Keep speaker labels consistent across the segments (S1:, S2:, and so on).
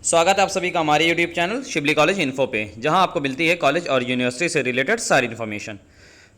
S1: स्वागत है आप सभी का हमारे YouTube channel Shibli college info पे, जहां आपको मिलती है कॉलेज और यूनिवर्सिटी से रिलेटेड सारी इन्फॉर्मेशन।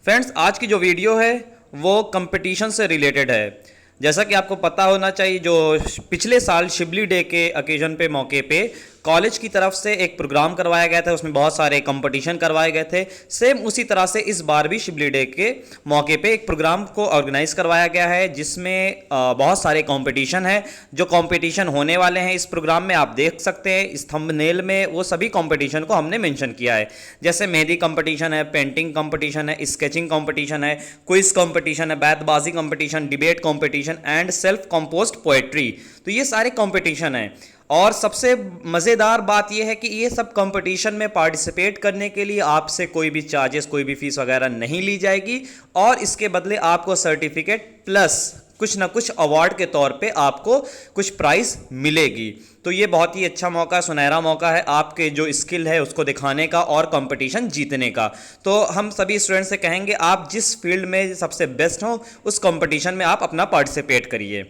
S1: फ्रेंड्स, आज की जो वीडियो है वो कंपटीशन से रिलेटेड है। जैसा कि आपको पता होना चाहिए, जो पिछले साल शिबली डे के ओकेजन पे मौके पे कॉलेज की तरफ से एक प्रोग्राम करवाया गया था, उसमें बहुत सारे कंपटीशन करवाए गए थे। सेम उसी तरह से इस बार भी शिबली डे के मौके पे एक प्रोग्राम को ऑर्गेनाइज करवाया गया है, जिसमें बहुत सारे कंपटीशन है। जो कंपटीशन होने वाले हैं इस प्रोग्राम में आप देख सकते हैं, इस थंबनेल में वो सभी कंपटीशन को हमने मेंशन किया है। जैसे मेहंदी कंपटीशन है, पेंटिंग कंपटीशन है, स्केचिंग कंपटीशन है, क्विज कंपटीशन है, बैतबाजी competition, debate competition and self composed poetry. तो ये सारे कंपटीशन हैं। और सबसे मज़ेदार बात यह है कि ये सब कंपटीशन में पार्टिसिपेट करने के लिए आपसे कोई भी चार्जेस, कोई भी फीस वगैरह नहीं ली जाएगी, और इसके बदले आपको सर्टिफिकेट प्लस कुछ ना कुछ अवार्ड के तौर पे आपको कुछ प्राइस मिलेगी। तो ये बहुत ही अच्छा मौका, सुनहरा मौका है आपके जो स्किल है उसको दिखाने का और कंपटीशन जीतने का। तो हम सभी स्टूडेंट्स से कहेंगे, आप जिस फील्ड में सबसे बेस्ट हो उस कंपटीशन में आप अपना पार्टिसिपेट करिए।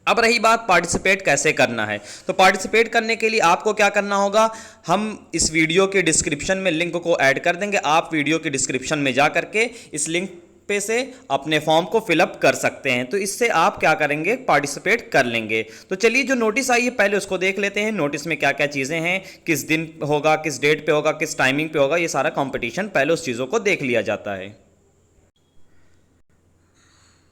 S1: अब रही बात पार्टिसिपेट कैसे करना है, तो पार्टिसिपेट करने के लिए आपको क्या करना होगा, हम इस वीडियो के डिस्क्रिप्शन में लिंक को ऐड कर देंगे। आप वीडियो के डिस्क्रिप्शन में जा करके इस लिंक पे से अपने फॉर्म को फिलअप कर सकते हैं। तो इससे आप क्या करेंगे, पार्टिसिपेट कर लेंगे। तो चलिए, जो नोटिस आई है पहले उसको देख लेते हैं। नोटिस में क्या क्या चीज़ें हैं, किस दिन होगा, किस डेट पे होगा, किस टाइमिंग पे होगा, ये सारा कंपटीशन पहले उस चीज़ों को देख लिया जाता है।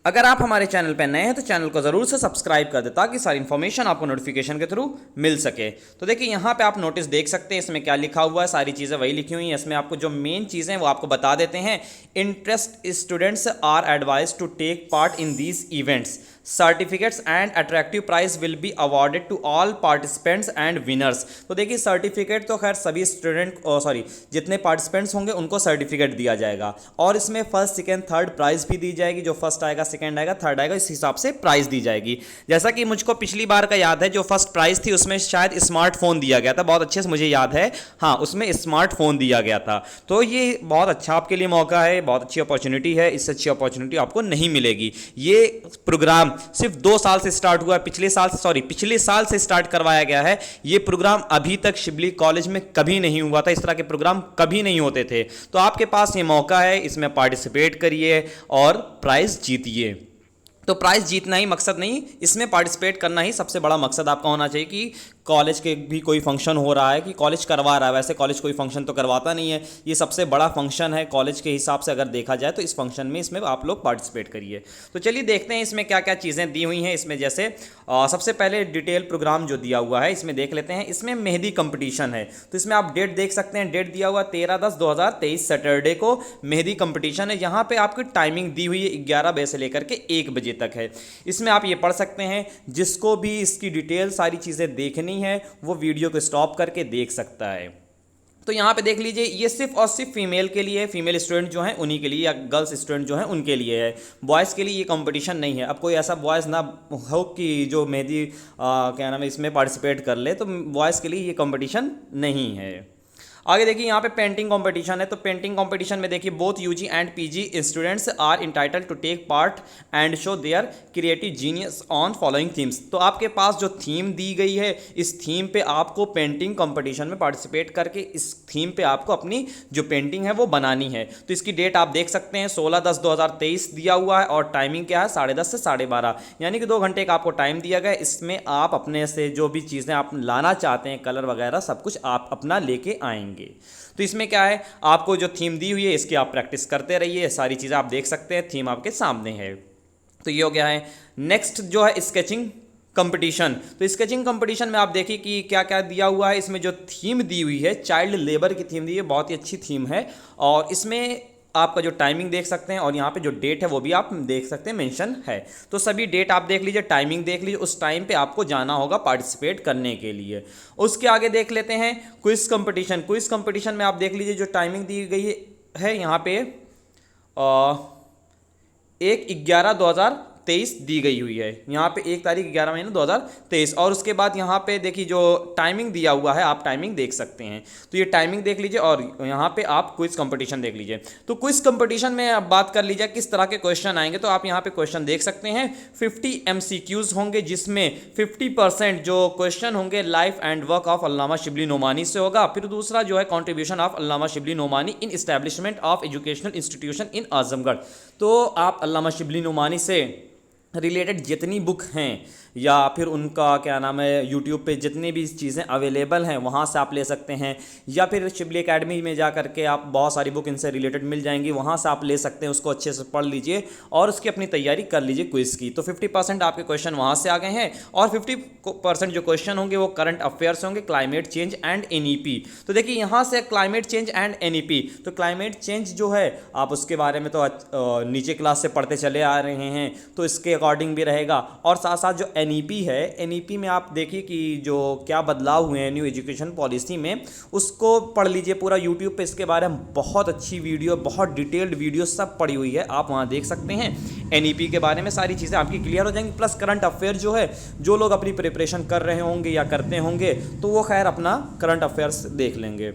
S1: अगर आप हमारे चैनल पर नए हैं तो चैनल को ज़रूर से सब्सक्राइब कर दें, ताकि सारी इन्फॉर्मेशन आपको नोटिफिकेशन के थ्रू मिल सके। तो देखिए, यहाँ पे आप नोटिस देख सकते हैं, इसमें क्या लिखा हुआ है, सारी चीज़ें वही लिखी हुई हैं। इसमें आपको जो मेन चीज़ें हैं वो आपको बता देते हैं। Interest students are advise to take part in these events. Certificates and attractive prize will be awarded to all participants and winners. तो देखिए, सर्टिफिकेट तो खैर सभी जितने पार्टिसिपेंट्स होंगे उनको सर्टिफिकेट दिया जाएगा, और इसमें फर्स्ट, सेकेंड, थर्ड प्राइज भी दी जाएगी। जो फर्स्ट आएगा, सेकेंड आएगा, थर्ड आएगा, इस हिसाब से प्राइज दी जाएगी। जैसा कि मुझको पिछली बार का याद है, जो फर्स्ट प्राइज थी उसमें शायद स्मार्टफोन दिया गया था, बहुत अच्छे से मुझे याद है। हाँ, उसमें स्मार्टफोन दिया गया था। तो ये बहुत अच्छा आपके लिए मौका है, बहुत अच्छी अपॉर्चुनिटी है। इससे अच्छी अपॉर्चुनिटी आपको नहीं मिलेगी। ये प्रोग्राम सिर्फ 2 साल से स्टार्ट हुआ है, पिछले साल से स्टार्ट करवाया गया है। ये प्रोग्राम अभी तक शिबली कॉलेज में कभी नहीं हुआ था, इस तरह के प्रोग्राम कभी नहीं होते थे। तो आपके पास ये मौका है, इसमें पार्टिसिपेट करिए और प्राइज जीतिए। तो प्राइज जीतना ही मकसद नहीं, इसमें पार्टिसिपेट करना ही सबसे बड़ा मकसद आपका होना चाहिए। कि कॉलेज के भी कोई फंक्शन हो रहा है, कि कॉलेज करवा रहा है, वैसे कॉलेज कोई फंक्शन तो करवाता नहीं है, ये सबसे बड़ा फंक्शन है कॉलेज के हिसाब से अगर देखा जाए, तो इस फंक्शन में इसमें आप लोग पार्टिसिपेट करिए। तो चलिए देखते हैं इसमें क्या क्या चीज़ें दी हुई हैं। इसमें जैसे सबसे पहले डिटेल प्रोग्राम जो दिया हुआ है इसमें देख लेते हैं। इसमें मेहंदी कंपटीशन है, तो इसमें आप डेट देख सकते हैं। डेट दिया हुआ 13/10/2023 सैटरडे को मेहंदी कंपटीशन है। यहाँ पे आपकी टाइमिंग दी हुई है 11 बजे से लेकर के 1 बजे तक है। इसमें आप ये पढ़ सकते हैं, जिसको भी इसकी डिटेल सारी चीज़ें देखनी है वो वीडियो को स्टॉप करके देख सकता है। तो यहाँ पे देख लीजिए, ये सिर्फ और सिर्फ फीमेल के लिए, फीमेल स्टूडेंट जो हैं उन्हीं के लिए, या गर्ल्स स्टूडेंट जो हैं उनके लिए है। बॉयज़ के लिए ये कंपटीशन नहीं है। अब कोई ऐसा बॉयज़ ना हो कि जो मेहंदी क्या नाम है इसमें पार्टिसिपेट कर ले, तो बॉयज़ के लिए ये कंपटीशन नहीं है। आगे देखिए, यहाँ पे पेंटिंग कंपटीशन है। तो पेंटिंग कंपटीशन में देखिए, both UG and PG students are entitled to take part and show their creative genius on following themes. तो आपके पास जो थीम दी गई है, इस थीम पे आपको पेंटिंग कंपटीशन में पार्टिसिपेट करके इस थीम पे आपको अपनी जो पेंटिंग है वो बनानी है। तो इसकी डेट आप देख सकते हैं, 16/10/2023 दिया हुआ है, और टाइमिंग क्या है, 10:30 से 12:30, यानी कि 2 घंटे का आपको टाइम दिया गया है। इसमें आप अपने से जो भी चीज़ें आप लाना चाहते हैं, कलर वगैरह सब कुछ आप अपना लेके आएंगे। तो इसमें क्या है, आपको जो थीम दी हुई है इसकी आप प्रैक्टिस करते रहिए। सारी चीज़ें आप देख सकते हैं, थीम आपके सामने है। तो ये हो गया है। नेक्स्ट जो है स्केचिंग कंपटीशन। तो स्केचिंग कंपटीशन में आप देखिए कि क्या क्या दिया हुआ है। इसमें जो थीम दी हुई है, चाइल्ड लेबर की थीम दी है, बहुत ही अच्छी थीम है। और इसमें आपका जो टाइमिंग देख सकते हैं, और यहाँ पे जो डेट है वो भी आप देख सकते हैं, मेंशन है। तो सभी डेट आप देख लीजिए, टाइमिंग देख लीजिए, उस टाइम पे आपको जाना होगा पार्टिसिपेट करने के लिए। उसके आगे देख लेते हैं क्विज कंपटीशन। क्विज कंपटीशन में आप देख लीजिए, जो टाइमिंग दी गई है यहाँ पे 1/11/2023 2023 दी गई हुई है। यहाँ पे 1 तारीख 11 महीना 2023। और उसके बाद यहाँ पे देखिए जो टाइमिंग दिया हुआ है, आप टाइमिंग देख सकते हैं। तो ये टाइमिंग देख लीजिए और यहाँ पे आप क्विज कंपटीशन देख लीजिए। तो क्विज कंपटीशन में अब बात कर लीजिए किस तरह के क्वेश्चन आएंगे। तो आप यहाँ पे क्वेश्चन देख सकते हैं, 50 MCQs होंगे, जिसमें 50% जो क्वेश्चन होंगे life and work of Allama Shibli Nomani से होगा। फिर दूसरा जो है contribution of Allama Shibli Nomani in establishment of educational institution in Azamgarh. तो आप अल्लामा शिबली नोमानी से रिलेटेड जितनी बुक हैं या फिर उनका क्या नाम है, यूट्यूब पे जितनी भी चीज़ें अवेलेबल हैं वहाँ से आप ले सकते हैं, या फिर शिबली एकेडमी में जा करके आप बहुत सारी बुक इनसे रिलेटेड मिल जाएंगी, वहाँ से आप ले सकते हैं। उसको अच्छे से पढ़ लीजिए और उसकी अपनी तैयारी कर लीजिए क्विज़ की। तो 50% आपके क्वेश्चन वहाँ से आ गए हैं और 50% जो क्वेश्चन होंगे वो करंट अफेयर्स होंगे, क्लाइमेट चेंज एंड NEP। तो देखिए यहाँ से क्लाइमेट चेंज एंड NEP, तो क्लाइमेट चेंज जो है आप उसके बारे में तो नीचे क्लास से पढ़ते चले आ रहे हैं, तो इसके अकॉर्डिंग भी रहेगा। और साथ साथ जो NEP है, NEP में आप देखिए कि जो क्या बदलाव हुए हैं न्यू एजुकेशन पॉलिसी में, उसको पढ़ लीजिए पूरा। यूट्यूब पे इसके बारे में बहुत अच्छी वीडियो, बहुत डिटेल्ड वीडियो सब पड़ी हुई है, आप वहाँ देख सकते हैं। NEP के बारे में सारी चीज़ें आपकी क्लियर हो जाएंगी। प्लस करंट अफेयर जो है, जो लोग अपनी प्रिपरेशन कर रहे होंगे या करते होंगे तो वो खैर अपना करंट अफेयर्स देख लेंगे।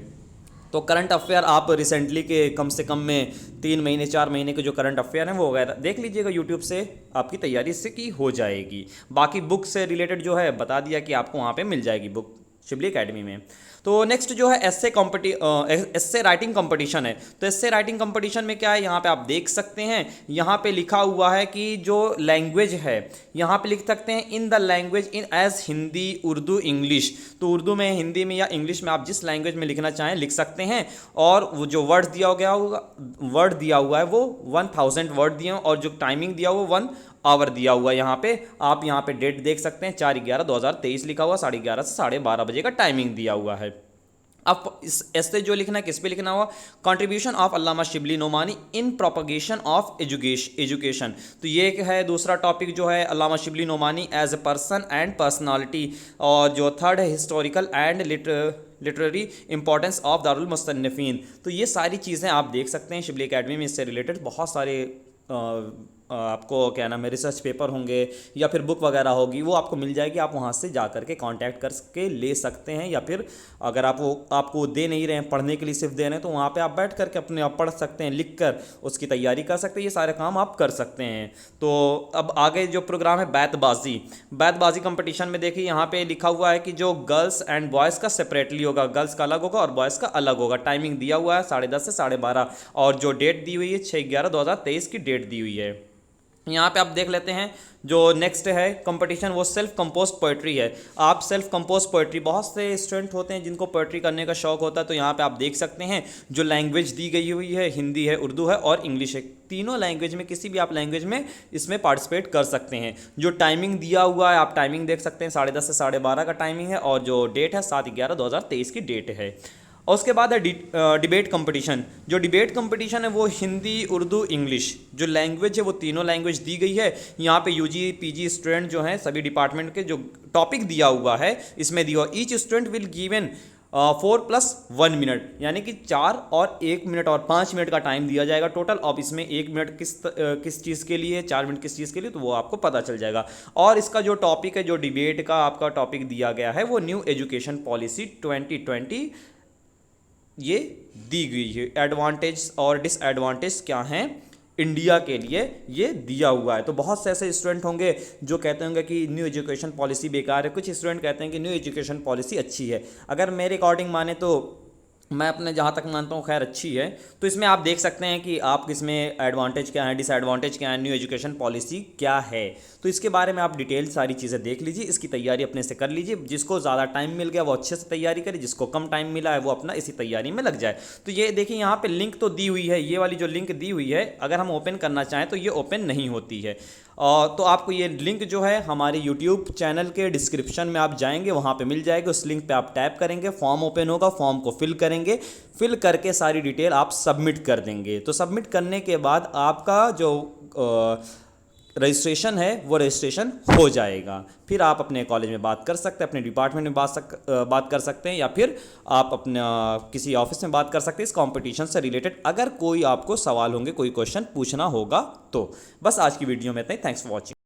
S1: तो करंट अफेयर आप रिसेंटली के कम से कम में 3 महीने 4 महीने के जो करंट अफेयर हैं वो वगैरह देख लीजिएगा यूट्यूब से, आपकी तैयारी इससे की हो जाएगी। बाकी बुक से रिलेटेड जो है बता दिया कि आपको वहाँ पे मिल जाएगी बुक शिबली एकेडमी में। तो नेक्स्ट जो है एस्से राइटिंग कंपटीशन है। तो एस्से राइटिंग कंपटीशन में क्या है, यहाँ पे आप देख सकते हैं, यहाँ पे लिखा हुआ है कि जो लैंग्वेज है, यहाँ पे लिख सकते हैं in the language in as Hindi, Urdu, English. तो उर्दू में, हिंदी में या इंग्लिश में आप जिस लैंग्वेज में लिखना चाहें लिख सकते हैं। और वो जो वर्ड दिया हुआ है वो 1000 वर्ड दिए और जो टाइमिंग दिया हुआ 1 आवर दिया हुआ है। यहाँ पे आप यहाँ पे डेट देख सकते हैं, 4/11/2023 लिखा हुआ, 11:30 से 12:30 बजे का टाइमिंग दिया हुआ है। अब इस ऐसे जो लिखना है किस पे लिखना हुआ, contribution of Allama Shibli Nomani in propagation of education. तो ये है दूसरा टॉपिक जो है Allama Shibli Nomani as a person and personality. और जो थर्ड है historical and literary importance of Darul Musannifin. तो ये सारी चीज़ें आप देख सकते हैं शिबली एकेडमी में, इससे रिलेटेड बहुत सारे आपको क्या नाम है रिसर्च पेपर होंगे या फिर बुक वगैरह होगी, वो आपको मिल जाएगी। आप वहाँ से जा करके कांटेक्ट करके ले सकते हैं, या फिर अगर आपको दे नहीं रहे हैं, पढ़ने के लिए सिर्फ दे रहे हैं, तो वहाँ पे आप बैठ करके अपने आप पढ़ सकते हैं, लिख कर उसकी तैयारी कर सकते हैं। ये सारे काम आप कर सकते हैं। तो अब आगे जो प्रोग्राम है बैतबाजी कंपटीशन में देखिए यहाँ पे लिखा हुआ है कि जो गर्ल्स एंड बॉयज़ का सेपरेटली होगा, गर्ल्स का अलग होगा और बॉयज़ का अलग होगा। टाइमिंग दिया हुआ है 10:30 से 12:30 और जो डेट दी हुई है 6/11/2023 की डेट दी हुई है। यहाँ पे आप देख लेते हैं जो नेक्स्ट है कंपटीशन, वो सेल्फ कंपोज पोइट्री है। आप सेल्फ कंपोज पोइट्री, बहुत से स्टूडेंट होते हैं जिनको पोइट्री करने का शौक होता है, तो यहाँ पे आप देख सकते हैं जो लैंग्वेज दी गई हुई है, हिंदी है, उर्दू है और इंग्लिश है। तीनों लैंग्वेज में किसी भी आप लैंग्वेज में इसमें पार्टिसिपेट कर सकते हैं। जो टाइमिंग दिया हुआ है आप टाइमिंग देख सकते हैं, 10:30 से 12:30 का टाइमिंग है और जो डेट है 7/11/2023 की डेट है। और उसके बाद है डिबेट कंपटीशन। जो डिबेट कंपटीशन है वो हिंदी, उर्दू, इंग्लिश, जो लैंग्वेज है वो तीनों लैंग्वेज दी गई है। यहाँ पे UG PG स्टूडेंट जो हैं सभी डिपार्टमेंट के, जो टॉपिक दिया हुआ है इसमें दिया हुआ, each student will given 4+1 minute, यानी कि 4 और 1 मिनट और 5 मिनट का टाइम दिया जाएगा टोटल। अब इसमें 1 मिनट किस चीज़ के लिए, 4 मिनट किस चीज़ के लिए, तो वो आपको पता चल जाएगा। और इसका जो टॉपिक है, जो डिबेट का आपका टॉपिक दिया गया है, वो न्यू एजुकेशन पॉलिसी 2020 ये दी गई है। एडवांटेज और डिसएडवांटेज क्या हैं इंडिया के लिए, ये दिया हुआ है। तो बहुत से ऐसे स्टूडेंट होंगे जो कहते होंगे कि न्यू एजुकेशन पॉलिसी बेकार है, कुछ स्टूडेंट कहते हैं कि न्यू एजुकेशन पॉलिसी अच्छी है। अगर मेरे अकॉर्डिंग माने तो मैं अपने जहाँ तक मानता हूँ खैर अच्छी है। तो इसमें आप देख सकते हैं कि आप इसमें एडवांटेज क्या है, डिसएडवांटेज क्या है, न्यू एजुकेशन पॉलिसी क्या है। तो इसके बारे में आप डिटेल सारी चीज़ें देख लीजिए, इसकी तैयारी अपने से कर लीजिए। जिसको ज़्यादा टाइम मिल गया वो अच्छे से तैयारी करे, जिसको कम टाइम मिला है वो अपना इसी तैयारी में लग जाए। तो ये देखिए यहाँ पर लिंक तो दी हुई है, ये वाली जो लिंक दी हुई है अगर हम ओपन करना चाहें तो ये ओपन नहीं होती है। तो आपको ये लिंक जो है हमारे यूट्यूब चैनल के डिस्क्रिप्शन में आप जाएंगे, वहाँ पे मिल जाएगा। उस लिंक पे आप टैप करेंगे, फॉर्म ओपन होगा, फॉर्म को फिल करेंगे, फिल करके सारी डिटेल आप सबमिट कर देंगे। तो सबमिट करने के बाद आपका जो रजिस्ट्रेशन है वो रजिस्ट्रेशन हो जाएगा। फिर आप अपने कॉलेज में बात कर सकते हैं, अपने डिपार्टमेंट में बात कर सकते हैं, या फिर आप अपना किसी ऑफिस में बात कर सकते हैं इस कंपटीशन से रिलेटेड। अगर कोई आपको सवाल होंगे, कोई क्वेश्चन पूछना होगा तो। बस आज की वीडियो में इतना ही। Thanks for watching.